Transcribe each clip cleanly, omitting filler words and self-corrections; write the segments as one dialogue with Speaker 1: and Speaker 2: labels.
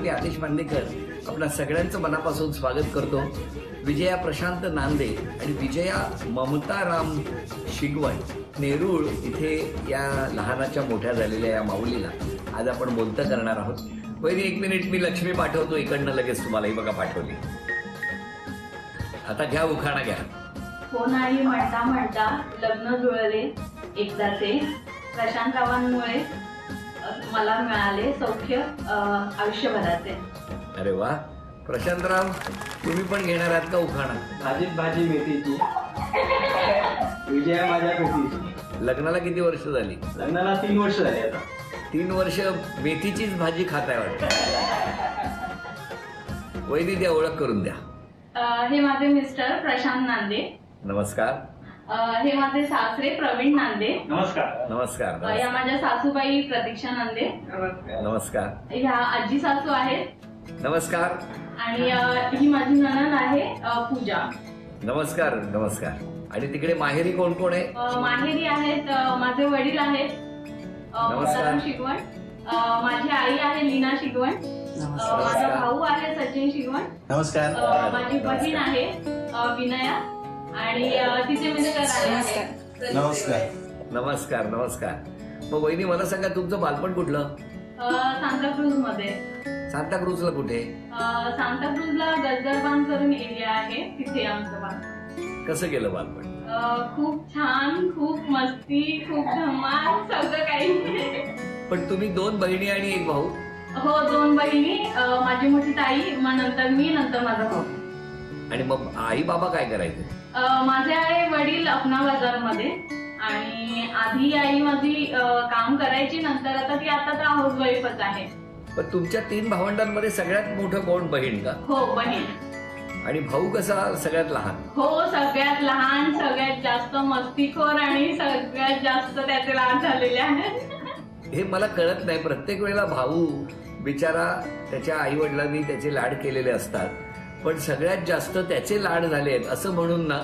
Speaker 1: मी आतिश मांडेकर आपल्या सगळ्यांचं मनापासून स्वागत करतो. विजया प्रशांत नांदे आणि विजया ममता राम शिगवण नेरूळ इथे या लहानाच्या मोठ्या झालेल्या या माऊलीला आज आपण बोलतं करणार आहोत. पहिली 1 मिनिट मी लक्ष्मी पाठवतो इकडनं लगेच तुम्हालाही बघा पाठवली. आता घ्या उखाणा घ्या.
Speaker 2: हो नाही म्हणता म्हणता लग्न जुळले एकदाचे प्रशांतरावांमुळे मला मिळाले सौख्य आयुष्यभराचे.
Speaker 1: अरे वा प्रशांतराव तुम्ही पण घेणार आहात का उखाणा?
Speaker 3: भाजीत भाजी मेथीची विजया माझ्या मेथीची.
Speaker 1: लग्नाला किती वर्ष झाली?
Speaker 3: लग्नाला 3 वर्ष झाली आता.
Speaker 1: 3 वर्ष मेथीचीच भाजी खाताय वाटतं. वैदी द्या ओळख करून द्या.
Speaker 2: हे माझे मिस्टर प्रशांत नांदे.
Speaker 1: नमस्कार.
Speaker 2: हे माझे सासरे प्रवीण नांदे.
Speaker 3: नमस्कार.
Speaker 1: नमस्कार.
Speaker 2: या माझ्या सासूबाई प्रतीक्षा नांदे.
Speaker 1: नमस्कार.
Speaker 2: ह्या आजी सासू आहेत.
Speaker 1: नमस्कार.
Speaker 2: आणि ही माझी नणंद आहे पूजा.
Speaker 1: नमस्कार. नमस्कार. आणि तिकडे माहेरी कोण कोण आहे?
Speaker 2: माहेरी आहेत माझे वडील आहेत
Speaker 1: नमस्कार.
Speaker 2: शिगवण. माझी आई आहे लीना शिगवण. माझा भाऊ आहे सचिन शिगवण.
Speaker 4: नमस्कार.
Speaker 2: माझी बहीण आहे विनया आणि तिचे मिस्टर आहे.
Speaker 4: नमस्कार.
Speaker 1: नमस्कार. नमस्कार. मग वहिनी मला सांगा तुमचं बालपण कुठलं?
Speaker 2: सांताक्रूज मध्ये.
Speaker 1: सांताक्रूजला कुठे?
Speaker 2: सांताक्रूजला गजरबान करून एरिया आहे तिथे आमचं बालपण.
Speaker 1: कसं गेलं बालपण?
Speaker 2: खूप छान, खूप मस्ती, खूप धमाल, सगळं काही.
Speaker 1: पण तुम्ही 2 बहिणी आणि 1 भाऊ?
Speaker 2: हो 2 बहिणी, माझी मोठी ताई, मग नंतर मी, नंतर माझा भाऊ.
Speaker 1: आणि मग आई बाबा काय करायचे?
Speaker 2: माझे आई वडील अपना बाजार मध्ये आणि आधी आई माझी काम करायची, नंतर आता तर हाऊस वाईफच आहे.
Speaker 1: पण तुमच्या 3 भावंडांमध्ये सगळ्यात मोठं कोण? बहीण का?
Speaker 2: हो बहीण.
Speaker 1: आणि भाऊ कसा सगळ्यात लहान?
Speaker 2: हो सगळ्यात लहान, सगळ्यात जास्त मस्तीखोर आणि सगळ्यात जास्त त्याचे लाड झालेले आहेत.
Speaker 1: हे मला कळत नाही. प्रत्येक वेळेला भाऊ बिचारा त्याच्या आई वडिलांनी त्याचे लाड केलेले असतात, पण सगळ्यात जास्त त्याचे लाड झाले आहेत असं म्हणून ना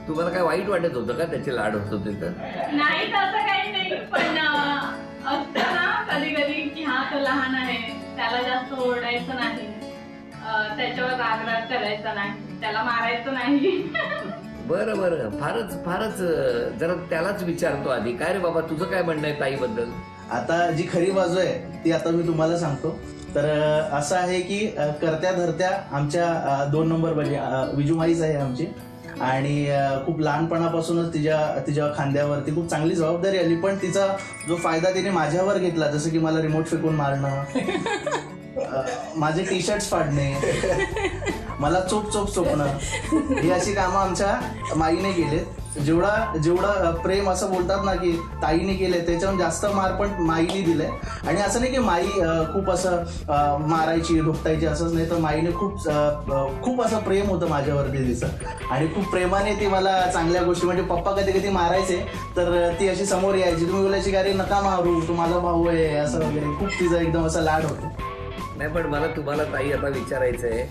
Speaker 1: तुम्हाला काय वाईट वाटत होतं का त्याचे लाड होत होते तर?
Speaker 2: नाही तसं काही नाही, पण असतं ना कधी कधी की हा तो लहान आहे, त्याला जास्त ओरडायचं नाही, त्याच्यावर राग करायचा नाही, त्याला मारायचं नाही.
Speaker 1: बरं बरं. फारच जरा त्यालाच विचारतो आधी. काय रे बाबा तुझं काय म्हणणं आहे ताईबद्दल?
Speaker 4: आता जी खरी बाजू आहे ती आता मी तुम्हाला सांगतो. तर असं आहे की करत्या धरत्या आमच्या 2 नंबर विजुमाईच आहे आमची. आणि खूप लहानपणापासूनच तिच्या खांद्यावरती खूप चांगली जबाबदारी आली, पण तिचा जो फायदा तिने माझ्यावर घेतला, जसं की मला रिमोट फेकून मारणं, माझे टी शर्ट्स फाडणे, मला चोप चोपणं, ही अशी कामं आमच्या माईने केलेत. जेवढा प्रेम असं बोलतात ना की ताईने केले त्याच्याहून जास्त मार पण माईने दिलंय. आणि असं नाही की माई खूप असं मारायची ढोकतायची असंच नाही, तर माईने खूप असं प्रेम होतं माझ्यावरती तिचं. आणि खूप प्रेमाने ती मला चांगल्या गोष्टी, म्हणजे पप्पा कधी कधी मारायचे तर ती अशी समोर यायची, तुम्ही बोलायची की अरे नका मारू, तू माझा भाऊ आहे असं वगैरे. खूप तिचा एकदम असा लाड होतो.
Speaker 1: नाही पण मला तुम्हाला ताई आता विचारायचं आहे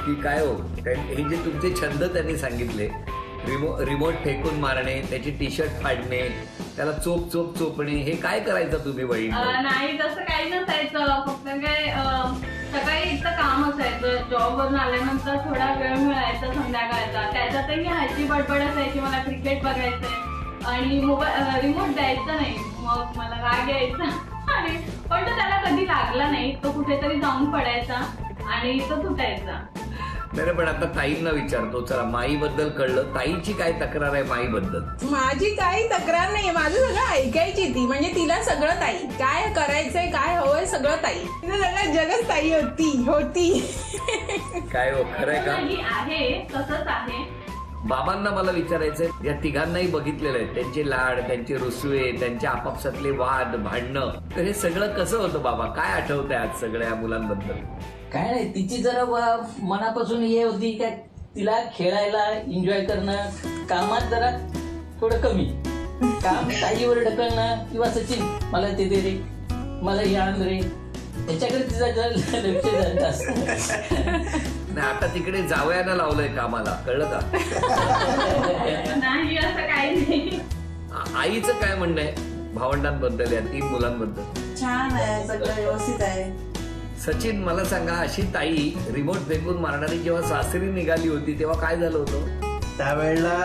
Speaker 1: की काय हो हे जे तुमचे छंद त्यांनी सांगितले, रिमोट फेकून मारणे, त्याची टी शर्ट फाडणे, त्याला चोपणे, हे काय करायचं तुम्ही बहीण?
Speaker 2: नाही तसं काही नसायचं, फक्त काय सकाळी इतकं काम असायचं, जॉबवरून आल्यानंतर थोडा वेळ मिळायचा संध्याकाळचा, त्याच्यातही ह्याची बडबड असायची, मला क्रिकेट बघायचंय आणि रिमोट द्यायचं नाही, मग मला राग यायचा. आणि पण तो त्याला कधी लागला नाही, तो कुठेतरी जाऊन पडायचा आणि तो तुटायचा.
Speaker 1: नाही पण आता ताईंना विचारतो. चला माईबद्दल कळलं, ताईची काय तक्रार आहे माईबद्दल?
Speaker 5: माझी काही तक्रार नाही, माझं सगळं ऐकायची ती, म्हणजे तिला सगळं ताई, काय करायचंय काय हवंय सगळं ताई, तिला सगळं जगच ताई होती.
Speaker 1: काय हो खरंय का?
Speaker 2: आहे तसंच आहे.
Speaker 1: बाबांना मला विचारायचंय, या तिघांनाही बघितलेलं आहे, त्यांचे लाड, त्यांचे रुसवे, त्यांच्या आपापसातले वाद भांडणं, तर हे सगळं कसं होतं बाबा? काय आठवतंय आज सगळ्या मुलांबद्दल?
Speaker 6: काय नाही, तिची जरा मनापासून हे होती का तिला खेळायला एन्जॉय करणं, कामात जरा थोडं कमी काम, ताईवर ढकलणं किंवा सचिन मला ते दे रे, मला हे आण रे, त्याच्याकडे तिचा लक्ष झालं असतं.
Speaker 1: नाही आता तिकडे जावयानं लावलंय कामाला, कळलं का?
Speaker 2: नाही असं काही नाही.
Speaker 1: आईचं काय म्हणणं आहे भावंडांबद्दल, या 3 मुलांबद्दल?
Speaker 7: छान आहे, सगळं व्यवस्थित आहे.
Speaker 1: सचिन, मला सांगा, अशी ताई रिमोट फेकून मारणारी जेव्हा सासरी निघाली होती तेव्हा काय झालं होतं?
Speaker 4: त्यावेळेला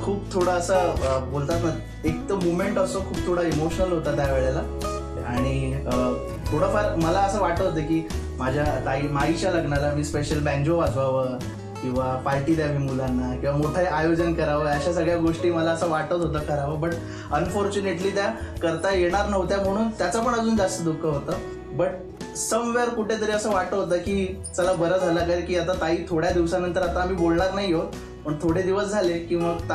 Speaker 4: खूप थोडं असं बोलतात ना, एक तर मुवमेंट असतो, खूप थोडा इमोशनल होता त्यावेळेला. आणि थोडंफार मला असं वाटत होतं की माझ्या माईच्या लग्नाला मी स्पेशल बँजो वाजवावं किंवा पार्टी द्यावी मुलांना किंवा मोठं आयोजन करावं, अशा सगळ्या गोष्टी मला असं वाटत होतं करावं. बट अनफॉर्च्युनेटली त्या करता येणार नव्हत्या, म्हणून त्याचं पण अजून जास्त दुःख होतं. बट समवेअर कुठेतरी असं वाटत होतं की चला बरं झालं, कारण की आता ताई थोड्या दिवसानंतर, आता आम्ही बोलणार नाही आहोत, पण थोडे दिवस झाले की मग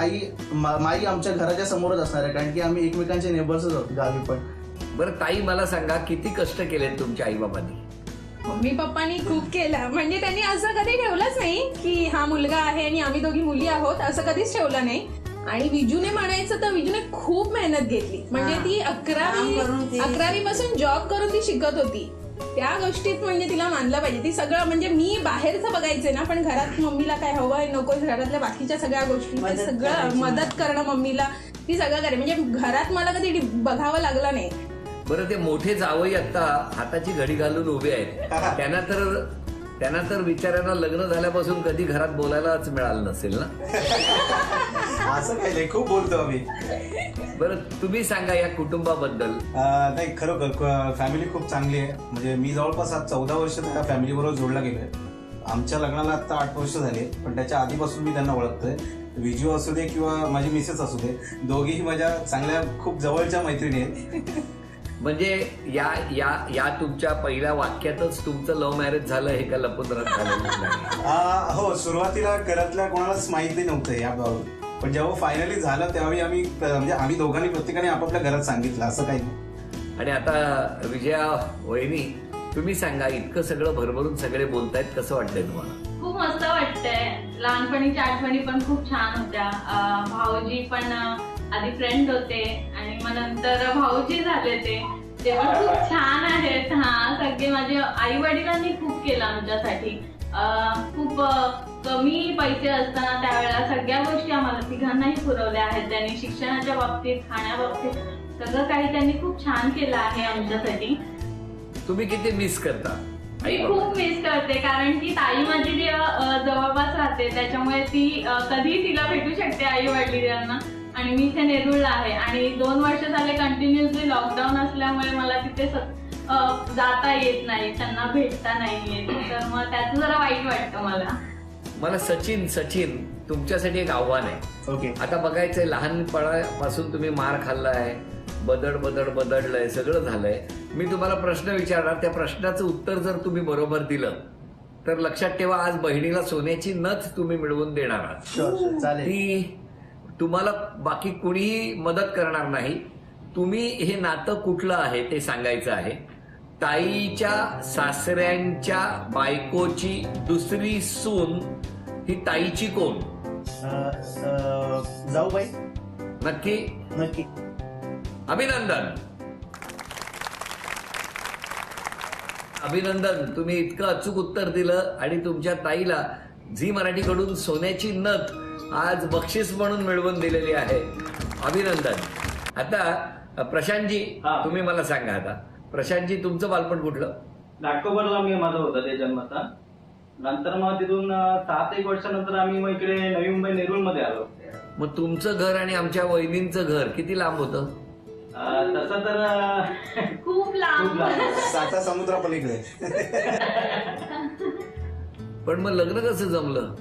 Speaker 4: माई आमच्या घराच्या समोरच असणार आहे, कारण की आम्ही एकमेकांचे नेबर्सच आहोत गावी पण.
Speaker 1: बरं ताई, मला सांगा, किती कष्ट केलेत तुमच्या आई बाबांनी?
Speaker 5: मम्मी पप्पांनी खूप केलं. म्हणजे त्यांनी असं कधी ठेवलंच नाही की हा मुलगा आहे आणि आम्ही दोघी मुली आहोत, असं कधीच ठेवलं नाही. आणि विजूने म्हणायचं तर विजूने खूप मेहनत घेतली. म्हणजे ती 11वी पासून जॉब करून ती शिकत होती. त्या गोष्टीत म्हणजे तिला मानलं पाहिजे. ती सगळं, म्हणजे मी बाहेरचं बघायचे ना, पण घरात मम्मीला काय हवंय नको, घरातल्या बाकीच्या सगळ्या गोष्टी ते सगळं मदत करणं मम्मीला, ती सगळं करे. म्हणजे घरात मला कधी बघावं लागलं नाही.
Speaker 1: बरं, ते मोठे जावई आता हाताची घडी घालून उभे आहेत, त्यांना तर बिचाऱ्यांना लग्न झाल्यापासून कधी घरात बोलायलाच मिळालं नसेल ना?
Speaker 7: असं काही नाही, खूप बोलतो आम्ही.
Speaker 1: बरं, तुम्ही सांगा या कुटुंबाबद्दल.
Speaker 7: नाही, खरोखर फॅमिली खूप चांगली आहे. म्हणजे मी जवळपास 14 वर्ष त्या फॅमिली बरोबर जोडला गेलोय. आमच्या लग्नाला आता 8 वर्ष झाली, पण त्याच्या आधीपासून मी त्यांना ओळखतोय. विजू असू दे किंवा माझी मिसेस असू दे, दोघीही माझ्या चांगल्या खूप जवळच्या मैत्रिणी आहेत.
Speaker 1: म्हणजे या तुमच्या पहिल्या वाक्यातच तुमचं लव्ह मॅरेज झालं हे का लपून झालं नाही?
Speaker 7: हो, सुरुवातीला घरातल्या कोणालाच माहिती नव्हतं याबाबत, पण जेव्हा फायनली झालं त्यावेळी आम्ही दोघांनी प्रत्येकाने आपापल्या घरात सांगितलं, असं काही नाही.
Speaker 1: आणि आता विजया वहिनी, तुम्ही सांगा, इतकं सगळं भरभरून सगळे बोलतायत, कसं वाटतंय तुम्हाला?
Speaker 2: खूप मस्त वाटतंय. लहानपणीच्या आठवणी पण खूप छान होत्या. भाऊजी पण आधी फ्रेंड होते आणि मग नंतर भाऊजी झाले, ते पण खूप छान आहेत. हा, सगळे माझे आई वडिलांनी खूप केलं आमच्यासाठी. खूप कमी पैसे असताना त्यावेळेला सगळ्या गोष्टी आम्हाला तिघांनाही पुरवल्या आहेत त्यांनी. शिक्षणाच्या बाबतीत, खाण्याबाबतीत सगळं काही त्यांनी खूप छान केलं आहे आमच्यासाठी.
Speaker 1: तुम्ही किती मिस करता?
Speaker 2: मी खूप मिस करते, कारण की ताई माझी जी जवळपास राहते, त्याच्यामुळे ती कधी तिला भेटू शकते आई वडिलांना. आणि मी इथे नेरुळला आहे आणि 2 वर्ष झाले कंटिन्युअसली लॉकडाऊन असल्यामुळे मला तिथे जाता येत नाही, त्यांना भेटता नाही येत. तर मग त्याचं जरा वाईट वाटतं मला.
Speaker 1: सचिन, तुमच्यासाठी एक आव्हान आहे.
Speaker 4: ओके.
Speaker 1: आता बघायचंय, लहानपणापासून तुम्ही मार खाल्लाय, बदडलंय, सगळं झालंय. मी तुम्हाला प्रश्न विचारणार, त्या प्रश्नाचं उत्तर जर तुम्ही बरोबर दिलं तर लक्षात ठेवा, आज बहिणीला सोन्याची नथ तुम्ही मिळवून देणार आहात.
Speaker 4: चालेल.
Speaker 1: ती तुम्हाला बाकी कुणीही मदत करणार नाही. तुम्ही हे नातं कुठलं आहे ते सांगायचं आहे. ताईच्या सासऱ्यांच्या बायकोची दुसरी सून ही ताईची कोण?
Speaker 4: जाऊ बाई.
Speaker 1: नक्की?
Speaker 4: नक्की.
Speaker 1: अभिनंदन, तुम्ही इतकं अचूक उत्तर दिलं आणि तुमच्या ताईला झी मराठीकडून सोन्याची नथ आज बक्षीस म्हणून मिळवून दिलेली आहे. अभिनंदन. आता प्रशांतजी, तुम्ही मला सांगा, आता प्रशांतजी, तुमचं बालपण कुठलं?
Speaker 3: घाटकोपरला माझं होतं ते जन्मता. नंतर मग तिथून 7-1 वर्षानंतर आम्ही मग इकडे नवी मुंबई नेरुळमध्ये आलो.
Speaker 1: मग तुमचं घर आणि आमच्या वहिनींचं घर किती लांब होतं?
Speaker 3: तसं तर
Speaker 2: खूप लांब.
Speaker 7: साता समुद्रापलीकडे.
Speaker 1: पण मग लग्न कसं जमलं?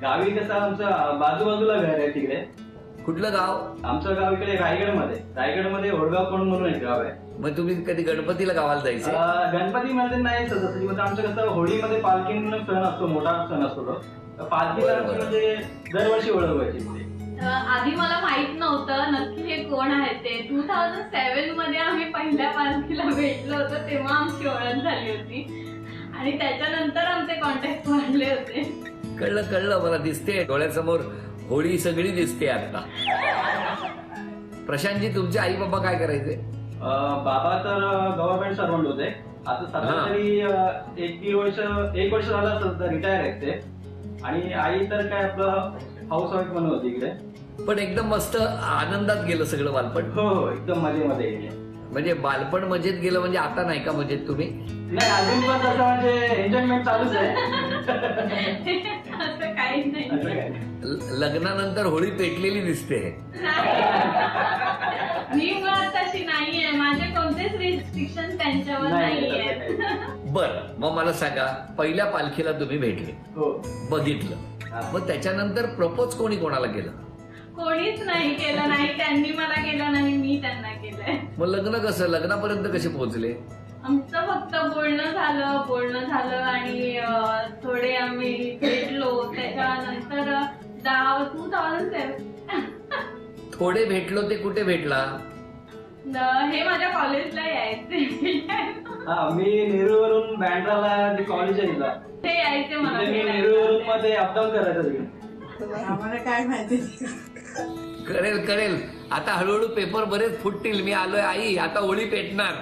Speaker 3: गावी कसं आमचं बाजूबाजूला घर आहे तिकडे.
Speaker 1: कुठलं गाव?
Speaker 3: आमचं गाव इकडे रायगडमध्ये होडगाव म्हणून एक गाव आहे.
Speaker 1: मग तुम्ही कधी गणपतीला गावाला जायचे?
Speaker 3: गणपतीमध्ये नाही सदस्य, म्हणजे आमचं कसं होळीमध्ये पालखी म्हणून सण असतो, मोठा सण असतो तो. पालखीला म्हणजे दरवर्षी ओळखवायची.
Speaker 2: आधी मला माहित नव्हतं नक्की हे कोण आहेत ते. 2007 मध्ये आम्ही पहिल्या पालखीला भेटलो होतो, तेव्हा आमची ओळख झाली होती आणि त्याच्यानंतर आमचे कॉन्टॅक्ट वाढले होते.
Speaker 1: कळलं, मला दिसते डोळ्यासमोर होळी सगळी दिसते आता. प्रशांतजी, तुमचे आई बाबा काय करायचे?
Speaker 3: बाबा तर गव्हर्नमेंट सर्वंट होते. आता सध्या तरी 1 वर्ष झालं असेल तर रिटायर आहेत ते. आणि आई तर काय आपलं हाऊस वाईफ म्हणून होती इकडे.
Speaker 1: पण एकदम मस्त आनंदात गेलं सगळं बालपण.
Speaker 3: हो, एकदम मजेमध्ये गेले.
Speaker 1: म्हणजे बालपण मजेत गेलं म्हणजे आता नाही का मजेत तुम्ही?
Speaker 3: नाही, अजून पण तसं म्हणजे एन्जॉयमेंट चालूच आहे.
Speaker 2: असं काही नाही.
Speaker 3: असं काय?
Speaker 1: लग्नानंतर होळी पेटलेली दिसते.
Speaker 2: मी मुळात तशी नाहीये, माझे कोणतेच रिस्ट्रिक्शन त्यांच्यावर
Speaker 3: नाही,
Speaker 2: नाहीये.
Speaker 3: तसं काही.
Speaker 1: बर, मग मला सांगा, पहिल्या पालखीला तुम्ही भेटले,
Speaker 3: हो.
Speaker 1: बघितलं,
Speaker 3: हा.
Speaker 1: मग त्याच्यानंतर प्रपोज कोणी कोणाला केलं?
Speaker 2: कोणीच नाही केलं, नाही त्यांनी मला केलं, नाही मी त्यांना केलंय.
Speaker 1: मग लग्न कसं, लग्नापर्यंत कसे पोहोचले?
Speaker 2: आमचं फक्त बोलणं झालं आणि थोडे आम्ही भेटलो. त्याच्यानंतर 2007
Speaker 1: थोडे भेटलो ते कुठे भेटला?
Speaker 2: हे माझ्या कॉलेजला यायचे.
Speaker 3: हा, मी नेरूळवरून बँड्राला जे कॉलेज आहे तिला,
Speaker 2: ते यायचे मला
Speaker 3: तिथे मी
Speaker 2: भेटायला.
Speaker 3: नेरूळवरून मध्ये अपडाऊन करायचं तिकडे.
Speaker 5: आम्हाला काय माहिती.
Speaker 1: करेल. आता हळूहळू पेपर बरेच फुटतील. मी आलोय आई, आता होळी पेटणार.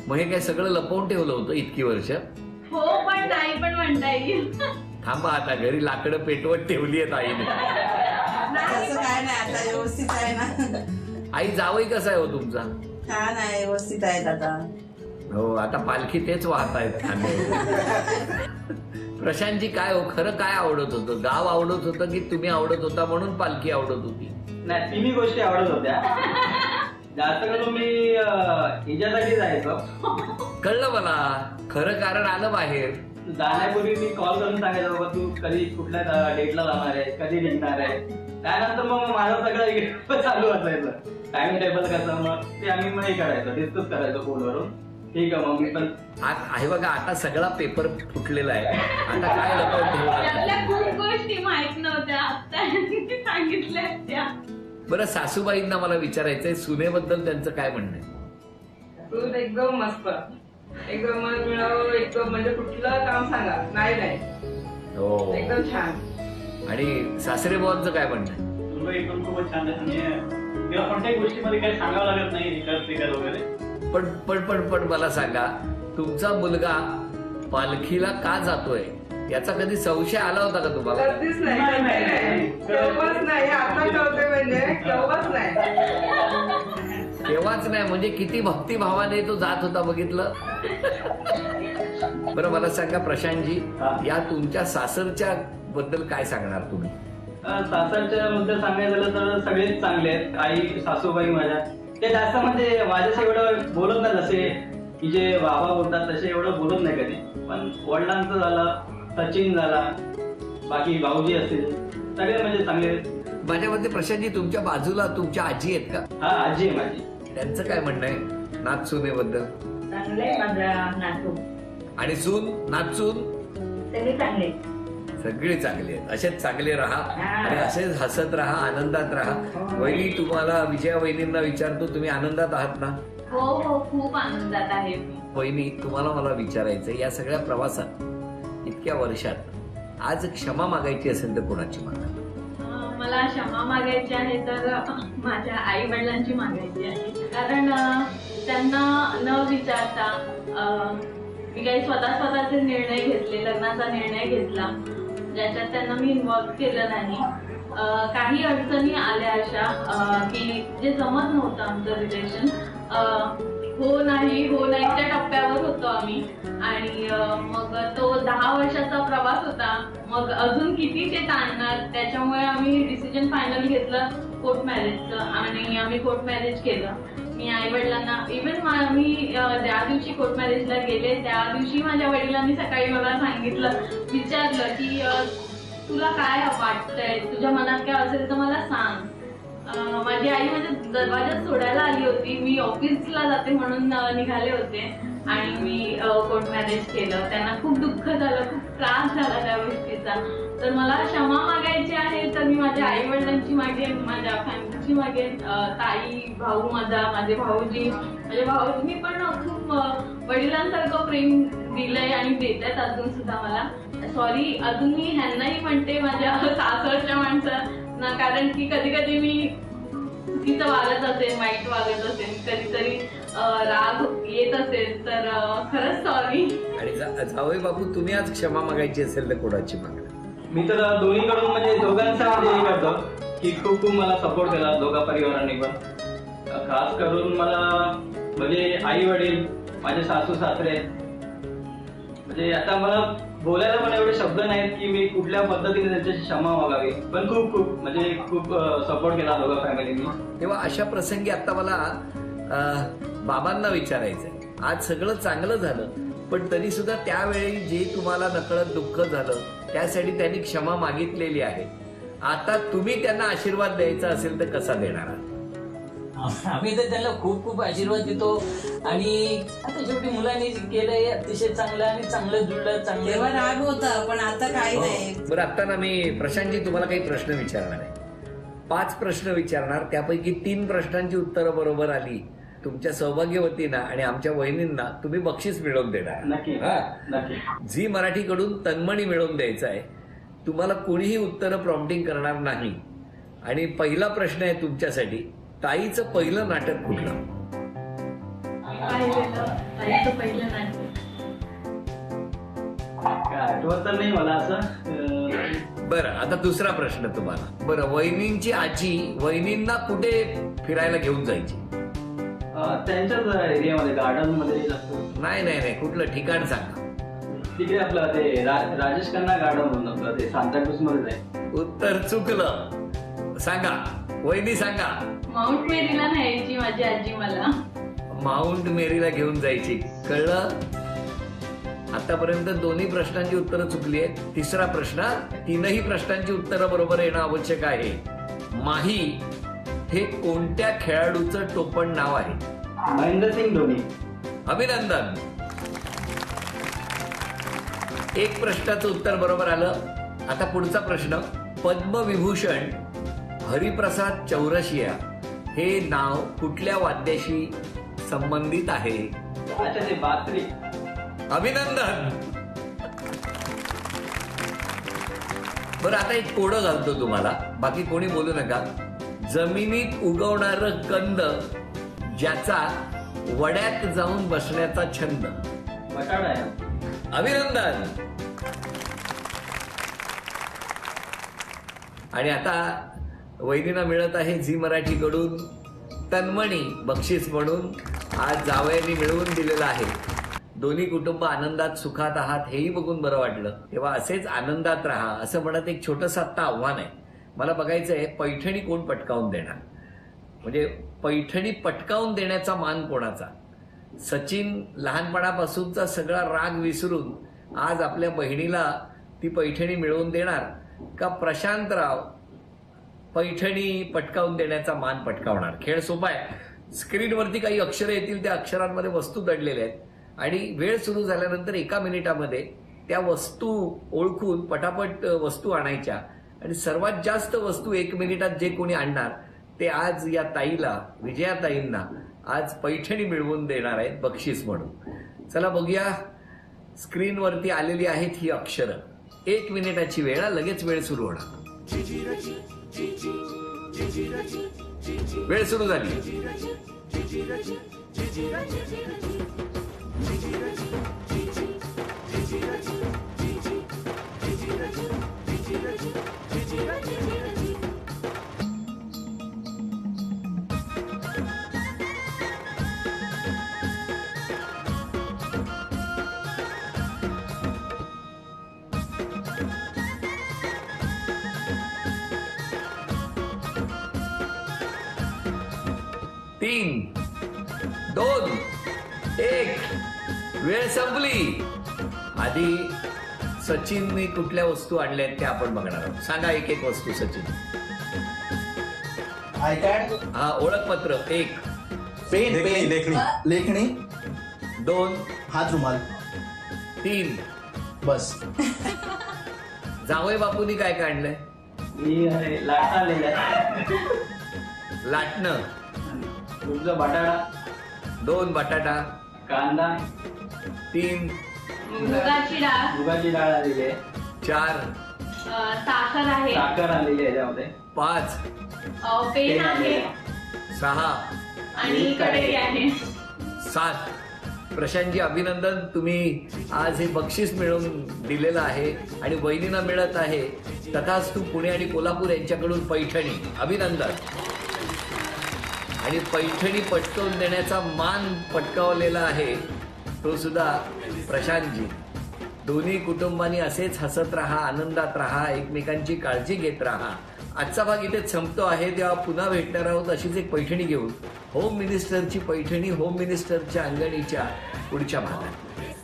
Speaker 1: मग हे काय सगळं लपवून ठेवलं होतं इतकी वर्ष?
Speaker 2: हो, पण नाही पण म्हणता येईल.
Speaker 1: थांबा, आता घरी लाकडं पेटवत ठेवली आहेत आईने.
Speaker 8: असं काय नाही, आता व्यवस्थित आहे ना.
Speaker 1: आई, जावई कसा आहे हो तुमचा?
Speaker 8: छान आहे, व्यवस्थित आहेत आता.
Speaker 1: हो, आता पालखी तेच वाहत आहेत खांद्यावर. प्रशांतजी, काय हो, खरं काय आवडत होतं? गाव आवडत होतं की तुम्ही आवडत होता म्हणून पालखी आवडत होती?
Speaker 3: नाही, तिन्ही गोष्टी आवडत होत्या. जास्त करून मी हिच्यासाठी जायचो.
Speaker 1: कळलं मला, खरं कारण आलं बाहेर.
Speaker 3: जाण्यापूर्वी मी कॉल करून सांगायचो, बाबा तू कधी कुठल्या डेटला जाणार आहे, कधी निघणार आहे. त्यानंतर मग माझं सगळं इकडे चालू असायचं, टाइम टेबल कसं, मग ते आम्ही मग हे करायचो, डिस्कस करायचो फोनवरून. ठीक आहे, मग मी पण
Speaker 1: आहे बघा, आता सगळा पेपर फुटलेला आहे. आता काय लपवून ठेवणार?
Speaker 2: त्यातल्या खूप गोष्टी माहित नव्हत्या, आता सांगितल्या त्या.
Speaker 1: बरं, सासूबाईंना मला विचारायचंय, सुनेबद्दल त्यांचं काय म्हणणं आहे?
Speaker 9: तू एकदम मस्त, एकदम मन मिळावं, एकदम म्हणजे कुठलं काम सांगा, नाही
Speaker 1: हो.
Speaker 9: एकदम छान.
Speaker 1: आणि सासरे बुवांचं काय म्हणणं आहे?
Speaker 3: मुलं एकदम खूपच छान आहे. आणि किंवा कोणत्याही गोष्टीमध्ये काही सांगावं लागत नाही, हे कर वगैरे.
Speaker 1: पण मला सांगा, तुमचा मुलगा पालखीला का जातोय याचा कधी संशय आला होता का तुम्हाला?
Speaker 9: कधीच नाही, कधी नाही, केव्हाच नाही. आता कळते म्हणजे केव्हाच नाही.
Speaker 1: तेव्हाच नाही म्हणजे किती भक्तिभावाने तो जात होता, बघितलं. बरं, मला सांगा प्रशांतजी, या तुमच्या सासरच्या बद्दल काय सांगणार तुम्ही?
Speaker 3: सासरच्या बद्दल सांगायचं झालं तर सगळेच चांगले आहेत. आई, सासूबाई माझ्या, ते जास्त म्हणजे माझ्याशी एवढं बोलत नाही, जसे की जे बाबा बोलतात तसे एवढं बोलत नाही कधी. पण वडिलांचं झालं, सचिन झाला, बाकी भाऊजी असतील, सगळे म्हणजे चांगले.
Speaker 1: माझ्या मते प्रशांतजी, तुमच्या बाजूला तुमच्या आजी आहेत का?
Speaker 3: हा, आजी आहे माझी.
Speaker 1: त्यांचं काय म्हणणं आहे नाथ सुनेबद्दल?
Speaker 8: चांगले माझा नातू,
Speaker 1: आणि सून, नाथ सून
Speaker 8: त्यांनी चांगले.
Speaker 1: सगळे चांगले आहेत. असेच चांगले राहा आणि असेच हसत राहा, आनंदात राहा. वहिनी, तुम्हाला विजया वहिनींना विचारतो, तुम्ही आनंदात आहात ना?
Speaker 2: हो, खूप आनंदात आहे मी.
Speaker 1: वहिनी, तुम्हाला मला विचारायचं, या सगळ्या प्रवासात इतक्या वर्षात आज क्षमा मागायची असेल तर कोणाची मागा?
Speaker 2: मला क्षमा मागायची आहे तर माझ्या आई वडिलांची मागायची आहे. कारण त्यांना न विचारता मी काही स्वतःचे निर्णय घेतले, लग्नाचा निर्णय घेतला, ज्याच्यात त्यांना मी इन्व्हॉल्व केलं नाही. काही अडचणी आल्या अशा की जे जमत नव्हतं आमचं रिलेशन. हो नाहीच्या टप्प्यावर होतो आम्ही. आणि मग तो 10 वर्षाचा प्रवास होता. मग अजून किती ते ताणणार, त्याच्यामुळे आम्ही डिसिजन फायनल घेतलं कोर्ट मॅरेजचं आणि आम्ही कोर्ट मॅरेज केलं. मी आई वडिलांना, इव्हन मी ज्या दिवशी कोर्ट मॅरेजला गेले त्या दिवशी माझ्या वडिलांनी सकाळी मला विचारलं की तुला काय वाटतंय, तुझ्या मनात काय असेल तर मला सांग. माझी आई माझ्या दरवाजात सोडायला आली होती. मी ऑफिसला जाते म्हणून निघाले होते आणि मी कोर्ट मॅरेज केलं. त्यांना खूप दुःख झालं, खूप त्रास झाला त्या गोष्टीचा. तर मला क्षमा मागायची आहे तर मी माझ्या आई वडिलांची मागेन, माझ्या फॅमिलीची मागेन, ताई, भाऊ, माझे भाऊजी, माझ्या भाऊजींनी पण खूप वडिलांसारखं प्रेम दिलंय आणि देतात अजून सुद्धा मला. सॉरी, अजून मी ह्यांनाही म्हणते माझ्या सासरच्या माणसांना, कारण की कधी कधी मी चुकीचं वागत असेल, वाईट वागत असेल, कधीतरी राग येत असेल तर खरंच सॉरी.
Speaker 1: आणि जावई बापू, तुम्ही आज क्षमा मागायची असेल तर कोणाची मागा?
Speaker 3: मी तर दोन्हीकडून म्हणजे दोघांचा म्हणजे हे करतो की खूप मला सपोर्ट केला दोघा परिवारांनी पण. खास करून मला म्हणजे आई वडील, माझे सासू सासरे, म्हणजे आता मला बोलायला पण एवढे शब्द नाहीत की मी कुठल्या पद्धतीने त्यांच्याशी क्षमा मागावी, पण खूप खूप म्हणजे खूप सपोर्ट केला दोघं फॅमिलीनी.
Speaker 1: तेव्हा अशा प्रसंगी आता मला बाबांना विचारायचंय, आज सगळं चांगलं झालं पण तरी सुद्धा त्यावेळी जे तुम्हाला नकळत दुःख झालं त्यासाठी त्यांनी क्षमा मागितलेली आहे. आता तुम्ही त्यांना आशीर्वाद द्यायचा असेल तर कसा देणार आहात?
Speaker 6: आम्ही तर त्यांना खूप खूप आशीर्वाद देतो आणि आता शेवटी मुलांनी जे केलंय अतिशय चांगलं आणि चांगलं जुळलं,
Speaker 8: तेव्हा
Speaker 6: चांगलं.
Speaker 8: राग होता पण आता काही नाही.
Speaker 1: बरं, आता ना मी प्रशांतजी तुम्हाला काही प्रश्न विचारणार आहे. 5 प्रश्न विचारणार, त्यापैकी 3 प्रश्नांची उत्तरं बरोबर आली तुमच्या सौभाग्यवतींना आणि आमच्या वहिनींना तुम्ही बक्षीस मिळवून देणार.
Speaker 3: नक्की
Speaker 1: हा?
Speaker 3: नक्की.
Speaker 1: झी मराठीकडून तन्मणी मिळवून द्यायचं आहे. तुम्हाला कोणीही उत्तरं प्रॉम्प्टिंग करणार नाही. आणि पहिला प्रश्न आहे तुमच्यासाठी, ताईचं पहिलं नाटक कुठलं?
Speaker 2: ताईचं पहिलं नाटक
Speaker 3: काय आठवत तर नाही मला असं.
Speaker 1: बरं, आता दुसरा प्रश्न तुम्हाला. बरं, वहिनींची आजी वहिनींना कुठे फिरायला घेऊन जायची?
Speaker 3: त्यांच्याच एरियामध्ये गार्डन मध्ये असतो.
Speaker 1: नाही नाही नाही, कुठलं ठिकाण सांगा.
Speaker 3: तिकडे आपलं ते राजेश खन्ना गार्डन म्हणून आपलं ते सांताक्रूज मध्ये आहे.
Speaker 1: उत्तर चुकलं. सांगा वहिनी, सांगा.
Speaker 2: माउंट मेरीला न्यायची माझी आजी मला.
Speaker 1: माउंट मेरीला घेऊन जायची, कळलं? आतापर्यंत दोन्ही प्रश्नांची उत्तरं चुकली आहेत. तिसरा प्रश्न, 3ही प्रश्नांची उत्तरं बरोबर येणं आवश्यक आहे. माही हे कोणत्या खेळाडूचं टोपण नाव आहे?
Speaker 3: महेंद्रसिंग धोनी.
Speaker 1: अभिनंदन. 1 प्रश्नाचं उत्तर बरोबर आलं. आता पुढचा प्रश्न, पद्मविभूषण हरिप्रसाद चौरसिया हे नाव कुठल्या वाद्याशी संबंधित आहे?
Speaker 3: अच्छा, ते बासरी.
Speaker 1: अभिनंदन. बरं, आता एक कोडं घालतो तुम्हाला, बाकी कोणी बोलू नका. जमिनीत उगवणार कंद ज्याचा वड्यात जाऊन बसण्याचा छंद.
Speaker 3: बटाटा आहे.
Speaker 1: अभिनंदन. आणि आता वहिनींना मिळत आहे झी मराठीकडून तन्मणी बक्षीस म्हणून. आज जावयांनी मिळवून दिलेलं आहे. दोन्ही कुटुंब आनंदात सुखात आहात हेही बघून बरं वाटलं. तेव्हा असेच आनंदात राहा असं म्हणत एक छोटंसं आत्ता आव्हान आहे. मला बघायचं आहे पैठणी कोण पटकावून देणार. म्हणजे पैठणी पटकावून देण्याचा मान कोणाचा? सचिन लहानपणापासूनचा सगळा राग विसरून आज आपल्या बहिणीला ती पैठणी मिळवून देणार का प्रशांतराव पैठणी पटकावून देण्याचा मान पटकावणार? खेळ सोपा आहे. स्क्रीनवरती काही अक्षरं येतील, त्या अक्षरांमध्ये वस्तू दडलेल्या आहेत आणि वेळ सुरू झाल्यानंतर 1 मिनिटामध्ये त्या वस्तू ओळखून पटापट वस्तू आणायच्या आणि सर्वात जास्त वस्तू 1 मिनिटात जे कोणी आणणार ते आज या ताईला, विजयाताईंना आज पैठणी मिळवून देणार आहेत बक्षीस म्हणून. चला बघूया, स्क्रीनवरती आलेली आहेत ही अक्षरं. 1 मिनिटाची वेळ, लगेच वेळ सुरू होणार. वेळ सुरू झाली. तीन, 2, 1, वेळ संपली. आधी सचिनने कुठल्या वस्तू आणल्या आहेत त्या आपण बघणार आहोत. सांगा एक एक वस्तू. सचिन,
Speaker 4: आयपॅड,
Speaker 1: हा ओळखपत्र. 1,
Speaker 4: पेन,
Speaker 7: लेखणी, लेखणी.
Speaker 4: लेखणी,
Speaker 1: 2,
Speaker 4: हात रुमाल,
Speaker 1: 3.
Speaker 4: बस.
Speaker 1: जावई बापूंनी काय काढलंय?
Speaker 3: मी लाटा आलेल्या.
Speaker 1: लाटणं.
Speaker 3: तुमचा बटाटा,
Speaker 1: 2, बटाटा.
Speaker 3: कांदा,
Speaker 1: 3,
Speaker 2: मुगाची डाळ,
Speaker 3: मुगाची डाळ आलेली आहे.
Speaker 1: 4,
Speaker 2: साखर आहे,
Speaker 3: साखर आलेली आहे त्यामध्ये.
Speaker 1: 5,
Speaker 2: पेन आहे
Speaker 1: 6
Speaker 2: आणि कढई आहे.
Speaker 1: 7. प्रशांतजी अभिनंदन, तुम्ही आज हे बक्षीस मिळवून दिलेलं आहे आणि वहिनींना मिळत आहे तथास्तु पुणे आणि कोल्हापूर यांच्याकडून पैठणी. अभिनंदन. आणि पैठणी पटकवून देण्याचा मान पटकावलेला आहे तो सुद्धा प्रशांतजी. दोन्ही कुटुंबांनी असेच हसत राहा, आनंदात राहा, एकमेकांची काळजी घेत राहा. आजचा भाग इथेच संपतो आहे. तेव्हा पुन्हा भेटणार आहोत अशीच एक पैठणी घेऊन. होम मिनिस्टरची पैठणी होम मिनिस्टरच्या अंगणीच्या पुढच्या भागात.